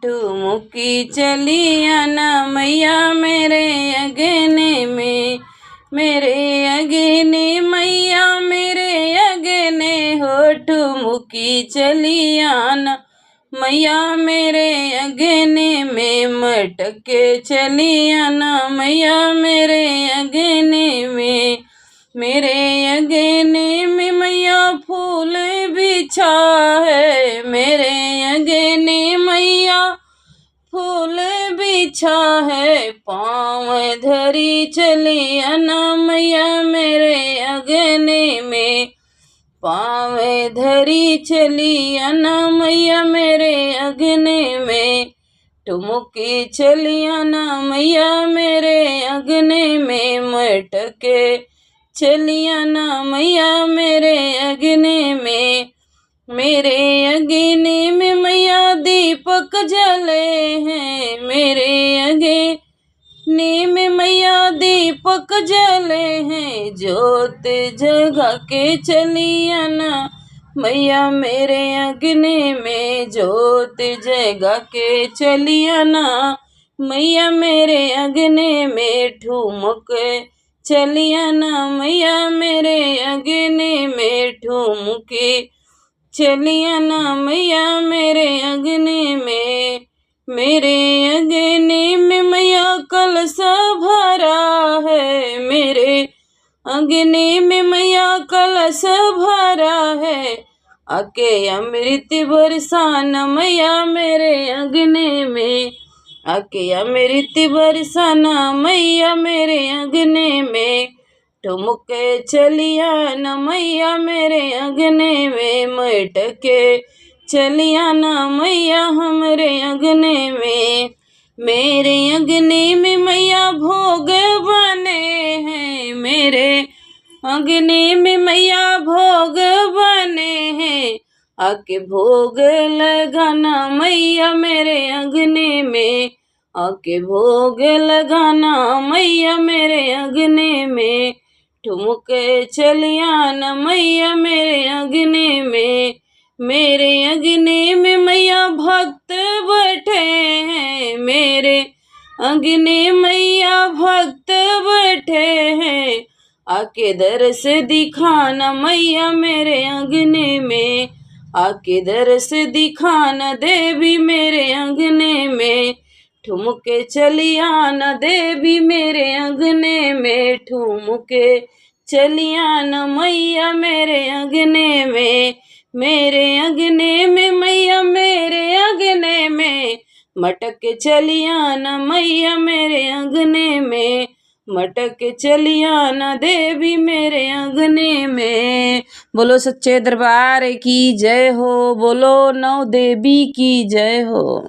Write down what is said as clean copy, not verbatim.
ठुमुकी चलिया न मैया मेरे अगने में, मेरे अगने मैया मेरे अगने हो। ठुमुकी चलिया न मैया मेरे अगने में, मटके चलिया न मैया मेरे अगने में। मेरे अगने में मैया फूल बिछा है, मेरे अगने मैया फूल बिछा है। पाँव धरी चलिया न मैया मेरे अगने में, पाँव धरी चलिया न मैया मेरे अगने में। ठुमुकी चलिया न मैया मेरे अगने में, मटके चलिया न मैया मेरे अगने में। मेरे अगने में मैया दीपक जले हैं, मेरे अगने में मैया दीपक जले हैं। जोत जगा के चलिया न मैया मेरे अगने में, जोत जगा के चलिया न मैया मेरे अगने में। ठुमक चलिया न मैया मेरे अगने में, ठुमके चलिया न मैया मेरे अगने में। मेरे अगने में मैया कलश भरा है, मेरे अगने में मैया कलश भरा है। आके अमृत बरसाना मैया मेरे अगने में, आके अमृत बरसाना मैया मेरे अगने में। ठुमके चलिया न मैया मेरे अगने में, मटके चलिया न मैया हमरे अगने में। मेरे अगने में मैया भोग बने हैं, मेरे अगने में मैया भोग बने हैं। आके भोग लगाना मैया मेरे अगने में, आके भोग लगाना मैया मेरे अगने में। ठुमके चलिया न मैया मेरे अगने में, मेरे अगने में मैया भक्त बैठे हैं, मेरे अगने मैया भक्त बैठे हैं। आके दरस दिखाना मैया मेरे अगने में, आके दरस दिखाना देवी मेरे अगने में। ठुमके चलिया न देवी मेरे अगने में, ठुमके चलिया न मैया मेरे अगने में। मेरे अगने में मैया मेरे अगने में, मटक चलिया न मैया मेरे अगने में, मटक चलिया न देवी मेरे अगने में। बोलो सच्चे दरबार की जय हो, बोलो नौ देवी की जय हो।